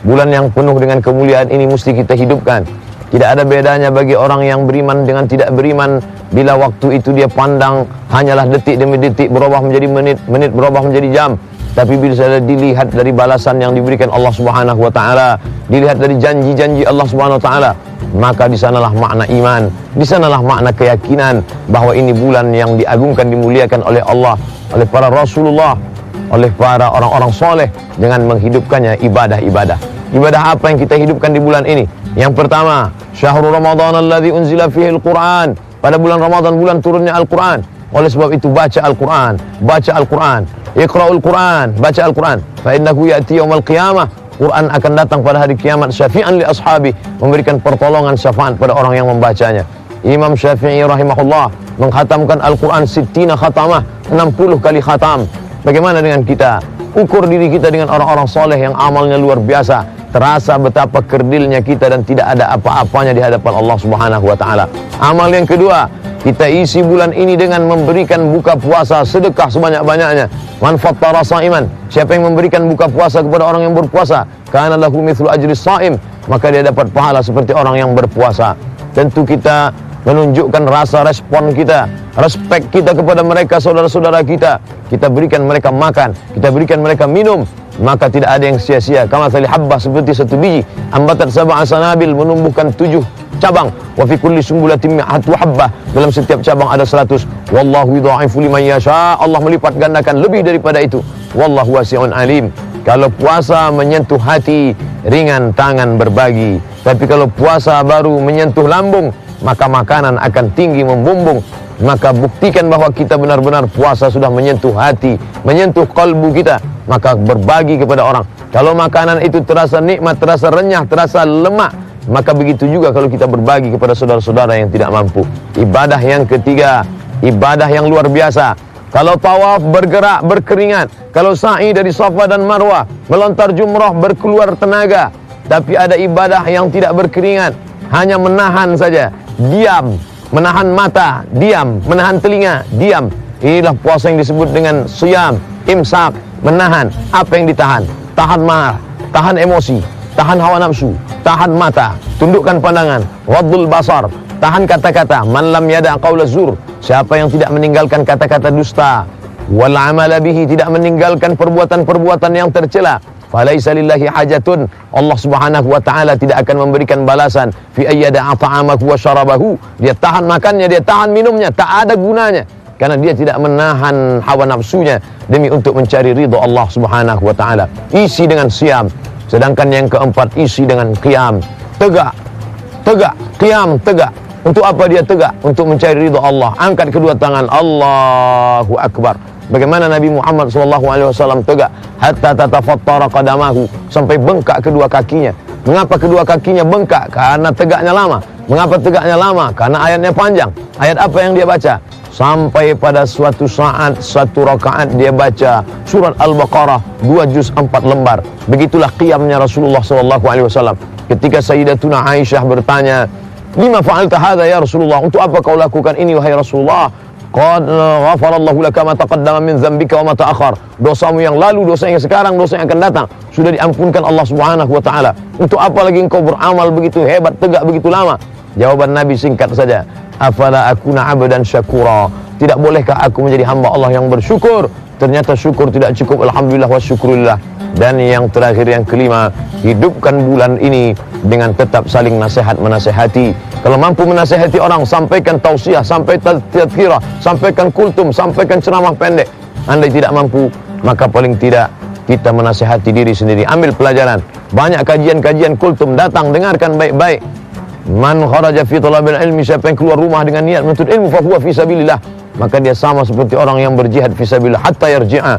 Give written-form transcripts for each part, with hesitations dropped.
Bulan yang penuh dengan kemuliaan ini mesti kita hidupkan. Tidak ada bedanya bagi orang yang beriman dengan tidak beriman. Bila waktu itu dia pandang hanyalah detik demi detik berubah menjadi menit, menit berubah menjadi jam. Tapi bila saya dilihat dari balasan yang diberikan Allah Subhanahu wa taala, dilihat dari janji-janji Allah Subhanahu wa taala, maka di sanalah makna iman, di sanalah makna keyakinan bahwa ini bulan yang diagungkan, dimuliakan oleh Allah, oleh para Rasulullah, oleh para orang-orang soleh dengan menghidupkannya ibadah-ibadah. Ibadah apa yang kita hidupkan di bulan ini? Yang pertama, syahrul Ramadan alladzi unzila fihi al-Qur'an. Pada bulan Ramadan, bulan turunnya Al-Quran. Oleh sebab itu baca Al-Quran, baca Al-Quran, iqra'ul Quran, baca Al-Quran. Fa innahu ya'ti yaumal qiyamah. Quran akan datang pada hari kiamat syafi'an li ashabi, memberikan pertolongan syafaat pada orang yang membacanya. Imam Syafi'i rahimahullah mengkhatamkan Al-Quran 60 khatamah, 60 kali khatam. Bagaimana dengan kita? Ukur diri kita dengan orang-orang soleh yang amalnya luar biasa. Terasa betapa kerdilnya kita dan tidak ada apa-apanya di hadapan Allah Subhanahu wa taala. Amal yang kedua, kita isi bulan ini dengan memberikan buka puasa, sedekah sebanyak-banyaknya. Man fattara sha'iman, siapa yang memberikan buka puasa kepada orang yang berpuasa, kana lahu mithlu ajri shaim, maka dia dapat pahala seperti orang yang berpuasa. Tentu kita menunjukkan rasa respon kita, respek kita kepada mereka, saudara-saudara kita. Kita berikan mereka makan, kita berikan mereka minum, maka tidak ada yang sia-sia. Kama thali habbah, seperti satu biji ambatat sab'a sanabil, menumbuhkan 7 cabang. Wa fi kulli sumbulatin mi'atu habbah, dalam setiap cabang ada 100. Wallahu yudha'ifu liman yasha, Allah melipat gandakan lebih daripada itu. Wallahu wasi'un alim. Kalau puasa menyentuh hati, ringan tangan berbagi. Tapi kalau puasa baru menyentuh lambung, maka makanan akan tinggi membumbung. Maka buktikan bahwa kita benar-benar puasa sudah menyentuh hati, menyentuh kalbu kita, maka berbagi kepada orang. Kalau makanan itu terasa nikmat, terasa renyah, terasa lemak, maka begitu juga kalau kita berbagi kepada saudara-saudara yang tidak mampu. Ibadah yang ketiga, ibadah yang luar biasa. Kalau tawaf bergerak, berkeringat. Kalau sa'i dari Safa dan Marwah, melontar jumrah berkeluar tenaga. Tapi ada ibadah yang tidak berkeringat, hanya menahan saja, diam. Menahan mata, diam. Menahan telinga, diam. Inilah puasa yang disebut dengan siyam, imsak, menahan. Apa yang ditahan? Tahan marah, tahan emosi, tahan hawa nafsu, tahan mata, tundukkan pandangan, waddul basar, tahan kata-kata. Man lam yada' qaula zur, siapa yang tidak meninggalkan kata-kata dusta, wal amala bihi, tidak meninggalkan perbuatan-perbuatan yang tercela, falaisa lillahi hajatun, Allah Subhanahu wa taala tidak akan memberikan balasan fi ayyada'a ta'amahu wa syarabahu. Dia tahan makannya, dia tahan minumnya, tak ada gunanya, karena dia tidak menahan hawa nafsunya demi untuk mencari ridha Allah Subhanahu wa taala. Isi dengan siam. Sedangkan yang keempat, isi dengan qiyam. Tegak, tegak, qiyam, tegak. Untuk apa dia tegak? Untuk mencari ridha Allah. Angkat kedua tangan, Allahu Akbar. Bagaimana Nabi Muhammad SAW tegak? Hatta tatafattara qadamahu, sampai bengkak kedua kakinya. Mengapa kedua kakinya bengkak? Karena tegaknya lama. Mengapa tegaknya lama? Karena ayatnya panjang. Ayat apa yang dia baca? Sampai pada suatu saat, satu rakaat dia baca surat Al-Baqarah 2 juz 4 lembar. Begitulah qiyamnya Rasulullah SAW. Ketika Sayyidatuna Aisyah bertanya, lima fa'alta hadha ya Rasulullah, untuk apa kau lakukan ini wahai Rasulullah? Qad ghafarallahu laka ma taqaddama min dzambika wa ma ta'akhkhar. Dosamu yang lalu, dosa yang sekarang, dosa yang akan datang sudah diampunkan Allah Subhanahu wa taala. Untuk apa lagi engkau beramal begitu hebat, tegak begitu lama? Jawaban Nabi singkat saja, afala akuna 'abdan syakura. Tidak bolehkah aku menjadi hamba Allah yang bersyukur? Ternyata syukur tidak cukup, alhamdulillah wa syukurillah. Dan yang terakhir, yang kelima, hidupkan bulan ini dengan tetap saling nasihat menasihati. Kalau mampu menasihati orang, sampaikan tausiah, sampaikan tadhkirah, sampaikan kultum, sampaikan ceramah pendek. Andai tidak mampu, maka paling tidak kita menasihati diri sendiri. Ambil pelajaran. Banyak kajian-kajian kultum, datang, dengarkan baik-baik. Man kharaja fi talabil ilmi, siapa yang keluar rumah dengan niat menuntut ilmu, fa huwa fi sabilillah, maka dia sama seperti orang yang berjihad fi sabilillah hatta yarji'a.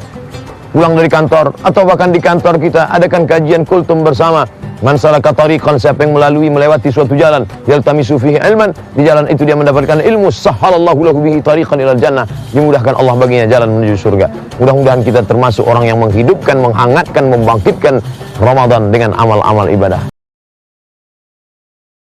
Pulang dari kantor atau bahkan di kantor kita adakan kajian kultum bersama. Man salaka tariqan, siapa yang melewati suatu jalan, yaltamisu fihi ilman, di jalan itu dia mendapatkan ilmu, sahhalallahu lahu bihi tariqan ilal jannah, dimudahkan Allah baginya jalan menuju surga. Mudah-mudahan kita termasuk orang yang menghidupkan, menghangatkan, membangkitkan Ramadan dengan amal-amal ibadah.